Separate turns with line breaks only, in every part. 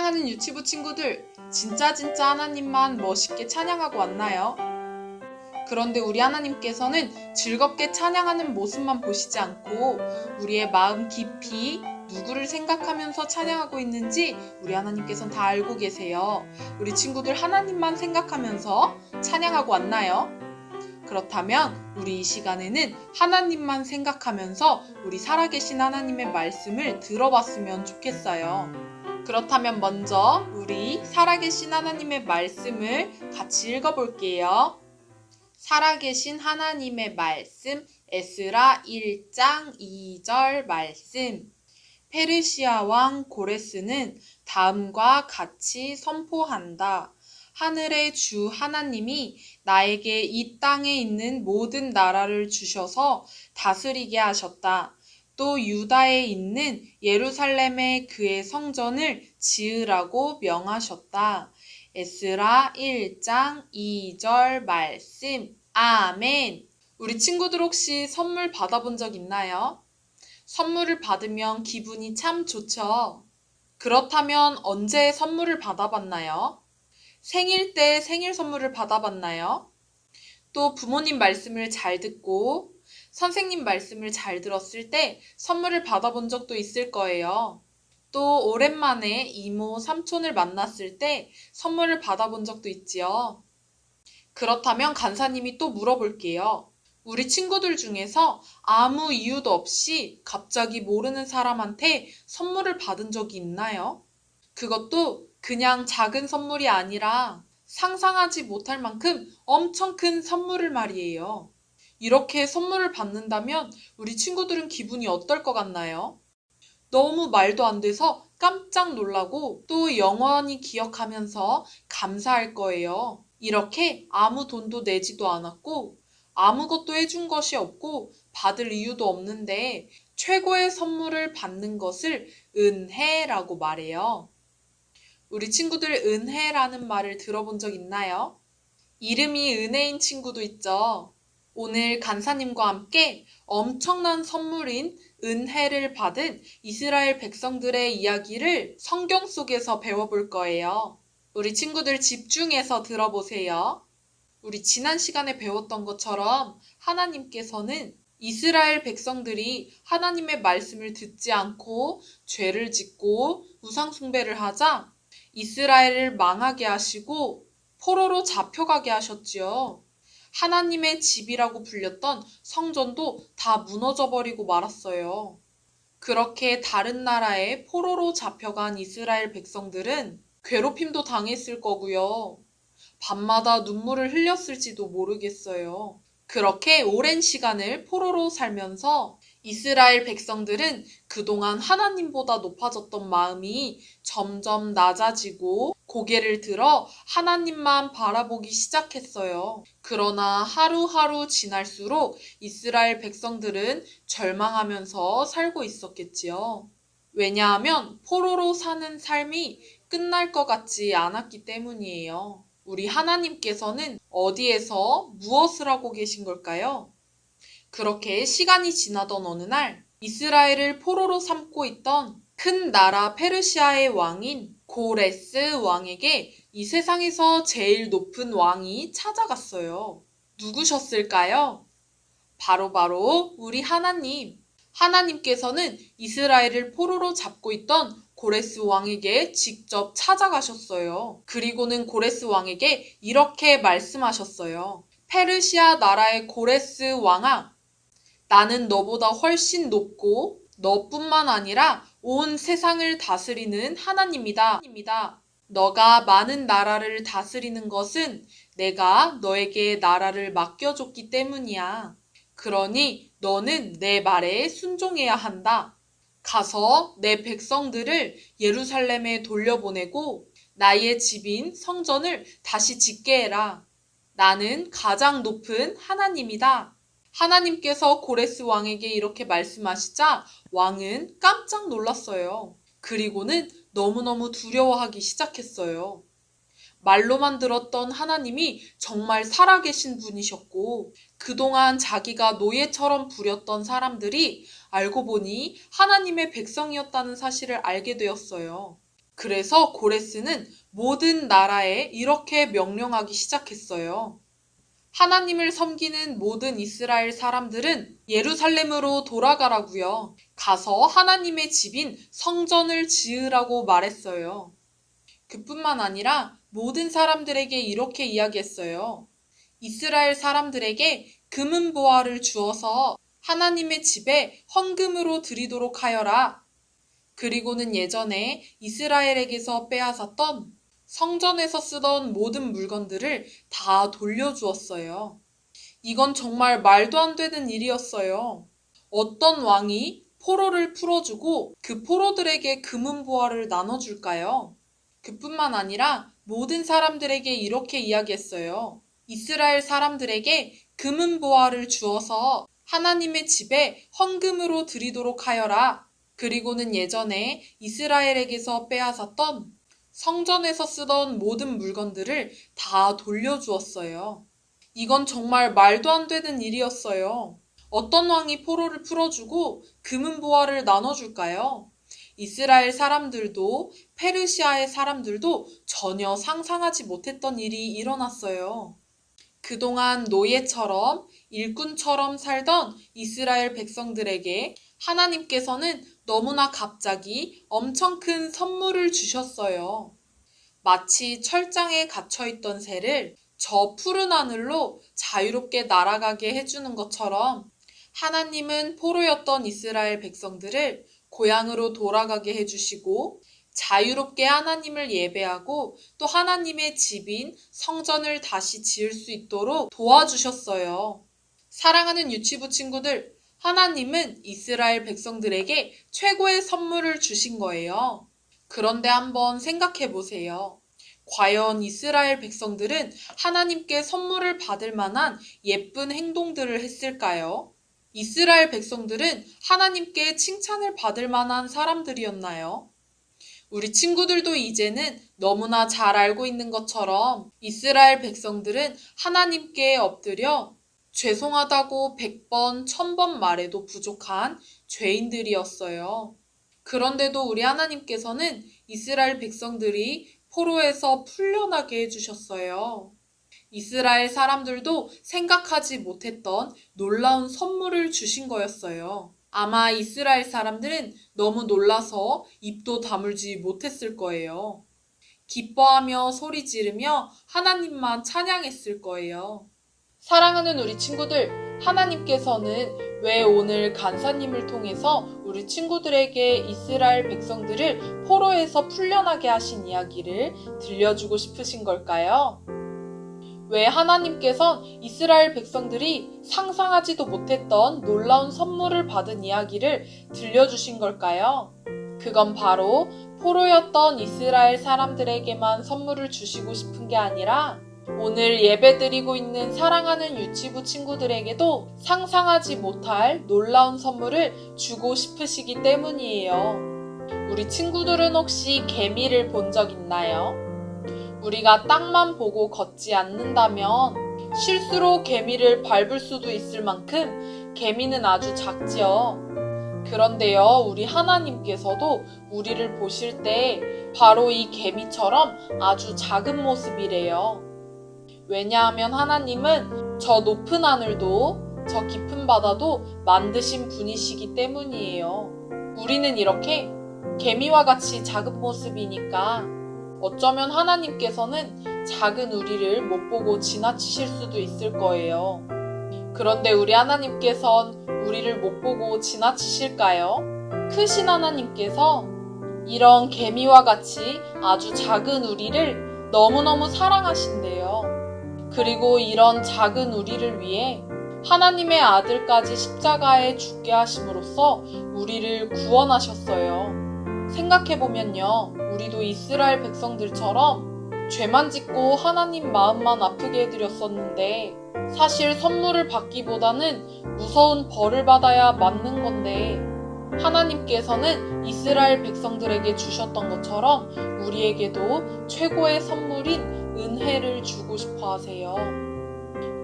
사랑하는 유치부 친구들, 진짜 하나님만 멋있게 찬양하고 왔나요? 그런데 우리 하나님께서는 즐겁게 찬양하는 모습만 보시지 않고 우리의 마음 깊이 누구를 생각하면서 찬양하고 있는지 우리 하나님께서는 다 알고 계세요. 우리 친구들 하나님만 생각하면서 찬양하고 왔나요? 그렇다면 우리 이 시간에는 하나님만 생각하면서 우리 살아계신 하나님의 말씀을 들어봤으면 좋겠어요. 그렇다면 먼저 우리 살아계신 하나님의 말씀을 같이 읽어볼게요. 살아계신 하나님의 말씀, 에스라 1장 2절 말씀. 페르시아 왕 고레스는 다음과 같이 선포한다. 하늘의 주 하나님이 나에게 이 땅에 있는 모든 나라를 주셔서 다스리게 하셨다. 또 유다에 있는 예루살렘에 그의 성전을 지으라고 명하셨다. 에스라 1장 2절 말씀. 아멘. 우리 친구들 혹시 선물 받아본 적 있나요? 선물을 받으면 기분이 참 좋죠. 그렇다면 언제 선물을 받아봤나요? 생일 때 생일 선물을 받아봤나요? 또 부모님 말씀을 잘 듣고 선생님 말씀을 잘 들었을 때 선물을 받아본 적도 있을 거예요. 또 오랜만에 이모, 삼촌을 만났을 때 선물을 받아본 적도 있지요. 그렇다면 간사님이 또 물어볼게요. 우리 친구들 중에서 아무 이유도 없이 갑자기 모르는 사람한테 선물을 받은 적이 있나요? 그것도 그냥 작은 선물이 아니라 상상하지 못할 만큼 엄청 큰 선물을 말이에요. 이렇게 선물을 받는다면 우리 친구들은 기분이 어떨 것 같나요? 너무 말도 안 돼서 깜짝 놀라고 또 영원히 기억하면서 감사할 거예요. 이렇게 아무 돈도 내지도 않았고 아무것도 해준 것이 없고 받을 이유도 없는데 최고의 선물을 받는 것을 은혜라고 말해요. 우리 친구들 은혜라는 말을 들어본 적 있나요? 이름이 은혜인 친구도 있죠. 오늘 간사님과 함께 엄청난 선물인 은혜를 받은 이스라엘 백성들의 이야기를 성경 속에서 배워볼 거예요. 우리 친구들 집중해서 들어보세요. 우리 지난 시간에 배웠던 것처럼 하나님께서는 이스라엘 백성들이 하나님의 말씀을 듣지 않고 죄를 짓고 우상숭배를 하자 이스라엘을 망하게 하시고 포로로 잡혀가게 하셨지요. 하나님의 집이라고 불렸던 성전도 다 무너져버리고 말았어요. 그렇게 다른 나라에 포로로 잡혀간 이스라엘 백성들은 괴롭힘도 당했을 거고요. 밤마다 눈물을 흘렸을지도 모르겠어요. 그렇게 오랜 시간을 포로로 살면서 이스라엘 백성들은 그동안 하나님보다 높아졌던 마음이 점점 낮아지고 고개를 들어 하나님만 바라보기 시작했어요. 그러나 하루하루 지날수록 이스라엘 백성들은 절망하면서 살고 있었겠지요. 왜냐하면 포로로 사는 삶이 끝날 것 같지 않았기 때문이에요. 우리 하나님께서는 어디에서 무엇을 하고 계신 걸까요? 그렇게 시간이 지나던 어느 날 이스라엘을 포로로 삼고 있던 큰 나라 페르시아의 왕인 고레스 왕에게 이 세상에서 제일 높은 왕이 찾아갔어요. 누구셨을까요? 바로 우리 하나님. 하나님께서는 이스라엘을 포로로 잡고 있던 고레스 왕에게 직접 찾아가셨어요. 그리고는 고레스 왕에게 이렇게 말씀하셨어요. 페르시아 나라의 고레스 왕아, 나는 너보다 훨씬 높고 너뿐만 아니라 온 세상을 다스리는 하나님이다. 너가 많은 나라를 다스리는 것은 내가 너에게 나라를 맡겨줬기 때문이야. 그러니 너는 내 말에 순종해야 한다. 가서 내 백성들을 예루살렘에 돌려보내고 나의 집인 성전을 다시 짓게 해라. 나는 가장 높은 하나님이다. 하나님께서 고레스 왕에게 이렇게 말씀하시자 왕은 깜짝 놀랐어요. 그리고는 너무너무 두려워하기 시작했어요. 말로만 들었던 하나님이 정말 살아계신 분이셨고 그동안 자기가 노예처럼 부렸던 사람들이 알고 보니 하나님의 백성이었다는 사실을 알게 되었어요. 그래서 고레스는 모든 나라에 이렇게 명령하기 시작했어요. 하나님을 섬기는 모든 이스라엘 사람들은 예루살렘으로 돌아가라고요. 가서 하나님의 집인 성전을 지으라고 말했어요. 그뿐만 아니라 모든 사람들에게 이렇게 이야기했어요. 이스라엘 사람들에게 금은 보화를 주어서 하나님의 집에 헌금으로 드리도록 하여라. 그리고는 예전에 이스라엘에게서 빼앗았던 성전에서 쓰던 모든 물건들을 다 돌려주었어요. 이건 정말 말도 안 되는 일이었어요. 어떤 왕이 포로를 풀어주고 그 포로들에게 금은 보화를 나눠줄까요? 그뿐만 아니라 모든 사람들에게 이렇게 이야기했어요. 이스라엘 사람들에게 금은 보화를 주어서 하나님의 집에 헌금으로 드리도록 하여라. 그리고는 예전에 이스라엘에게서 빼앗았던 성전에서 쓰던 모든 물건들을 다 돌려주었어요. 이건 정말 말도 안 되는 일이었어요. 어떤 왕이 포로를 풀어주고 금은 보화를 나눠줄까요? 이스라엘 사람들도 페르시아의 사람들도 전혀 상상하지 못했던 일이 일어났어요. 그동안 노예처럼 일꾼처럼 살던 이스라엘 백성들에게 하나님께서는 너무나 갑자기 엄청 큰 선물을 주셨어요. 마치 철장에 갇혀있던 새를 저 푸른 하늘로 자유롭게 날아가게 해주는 것처럼 하나님은 포로였던 이스라엘 백성들을 고향으로 돌아가게 해주시고 자유롭게 하나님을 예배하고 또 하나님의 집인 성전을 다시 지을 수 있도록 도와주셨어요. 사랑하는 유치부 친구들, 하나님은 이스라엘 백성들에게 최고의 선물을 주신 거예요. 그런데 한번 생각해 보세요. 과연 이스라엘 백성들은 하나님께 선물을 받을 만한 예쁜 행동들을 했을까요? 이스라엘 백성들은 하나님께 칭찬을 받을 만한 사람들이었나요? 우리 친구들도 이제는 너무나 잘 알고 있는 것처럼 이스라엘 백성들은 하나님께 엎드려 죄송하다고 100번, 1000번 말해도 부족한 죄인들이었어요. 그런데도 우리 하나님께서는 이스라엘 백성들이 포로에서 풀려나게 해주셨어요. 이스라엘 사람들도 생각하지 못했던 놀라운 선물을 주신 거였어요. 아마 이스라엘 사람들은 너무 놀라서 입도 다물지 못했을 거예요. 기뻐하며 소리 지르며 하나님만 찬양했을 거예요. 사랑하는 우리 친구들, 하나님께서는 왜 오늘 간사님을 통해서 우리 친구들에게 이스라엘 백성들을 포로에서 풀려나게 하신 이야기를 들려주고 싶으신 걸까요? 왜 하나님께선 이스라엘 백성들이 상상하지도 못했던 놀라운 선물을 받은 이야기를 들려주신 걸까요? 그건 바로 포로였던 이스라엘 사람들에게만 선물을 주시고 싶은 게 아니라 오늘 예배드리고 있는 사랑하는 유치부 친구들에게도 상상하지 못할 놀라운 선물을 주고 싶으시기 때문이에요. 우리 친구들은 혹시 개미를 본 적 있나요? 우리가 땅만 보고 걷지 않는다면 실수로 개미를 밟을 수도 있을 만큼 개미는 아주 작지요. 그런데요, 우리 하나님께서도 우리를 보실 때 바로 이 개미처럼 아주 작은 모습이래요. 왜냐하면 하나님은 저 높은 하늘도 저 깊은 바다도 만드신 분이시기 때문이에요. 우리는 이렇게 개미와 같이 작은 모습이니까 어쩌면 하나님께서는 작은 우리를 못 보고 지나치실 수도 있을 거예요. 그런데 우리 하나님께선 우리를 못 보고 지나치실까요? 크신 하나님께서 이런 개미와 같이 아주 작은 우리를 너무너무 사랑하신대요. 그리고 이런 작은 우리를 위해 하나님의 아들까지 십자가에 죽게 하심으로써 우리를 구원하셨어요. 생각해보면요, 우리도 이스라엘 백성들처럼 죄만 짓고 하나님 마음만 아프게 해드렸었는데 사실 선물을 받기보다는 무서운 벌을 받아야 맞는 건데 하나님께서는 이스라엘 백성들에게 주셨던 것처럼 우리에게도 최고의 선물인 은혜를 주고 싶어 하세요.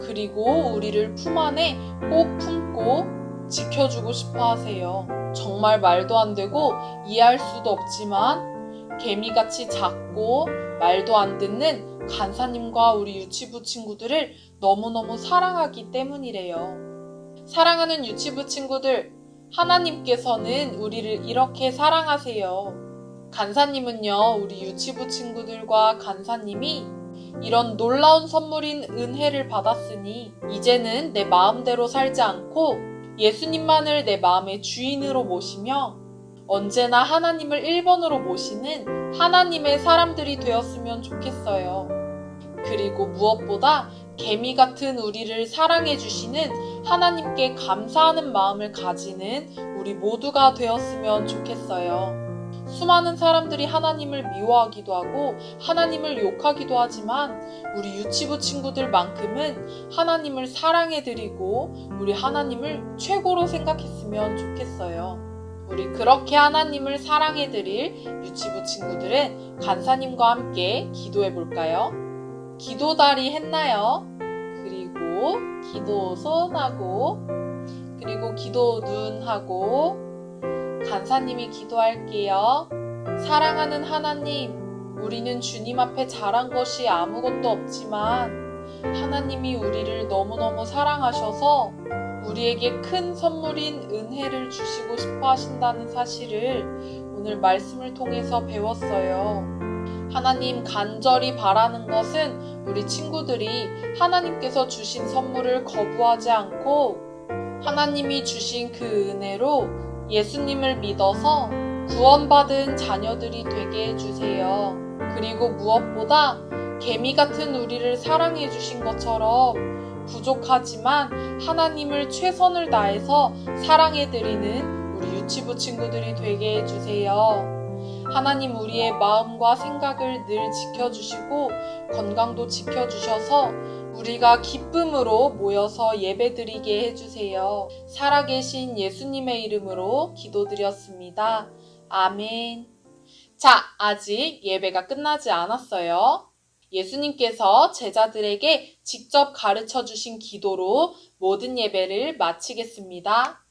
그리고 우리를 품 안에 꼭 품고 지켜주고 싶어 하세요. 정말 말도 안 되고 이해할 수도 없지만 개미같이 작고 말도 안 듣는 간사님과 우리 유치부 친구들을 너무너무 사랑하기 때문이래요. 사랑하는 유치부 친구들, 하나님께서는 우리를 이렇게 사랑하세요. 간사님은요, 우리 유치부 친구들과 간사님이 이런 놀라운 선물인 은혜를 받았으니 이제는 내 마음대로 살지 않고 예수님만을 내 마음의 주인으로 모시며 언제나 하나님을 1번으로 모시는 하나님의 사람들이 되었으면 좋겠어요. 그리고 무엇보다 개미 같은 우리를 사랑해 주시는 하나님께 감사하는 마음을 가지는 우리 모두가 되었으면 좋겠어요. 수많은 사람들이 하나님을 미워하기도 하고 하나님을 욕하기도 하지만 우리 유치부 친구들만큼은 하나님을 사랑해드리고 우리 하나님을 최고로 생각했으면 좋겠어요. 우리 그렇게 하나님을 사랑해드릴 유치부 친구들은 간사님과 함께 기도해 볼까요? 기도다리 했나요? 그리고 기도 손하고 그리고 기도 눈하고 간사님이 기도할게요. 사랑하는 하나님, 우리는 주님 앞에 잘한 것이 아무것도 없지만 하나님이 우리를 너무너무 사랑하셔서 우리에게 큰 선물인 은혜를 주시고 싶어 하신다는 사실을 오늘 말씀을 통해서 배웠어요. 하나님, 간절히 바라는 것은 우리 친구들이 하나님께서 주신 선물을 거부하지 않고 하나님이 주신 그 은혜로 예수님을 믿어서 구원받은 자녀들이 되게 해주세요. 그리고 무엇보다 개미 같은 우리를 사랑해 주신 것처럼 부족하지만 하나님을 최선을 다해서 사랑해드리는 우리 유치부 친구들이 되게 해주세요. 하나님, 우리의 마음과 생각을 늘 지켜주시고 건강도 지켜주셔서 우리가 기쁨으로 모여서 예배드리게 해주세요. 살아계신 예수님의 이름으로 기도드렸습니다. 아멘. 자, 아직 예배가 끝나지 않았어요. 예수님께서 제자들에게 직접 가르쳐 주신 기도로 모든 예배를 마치겠습니다.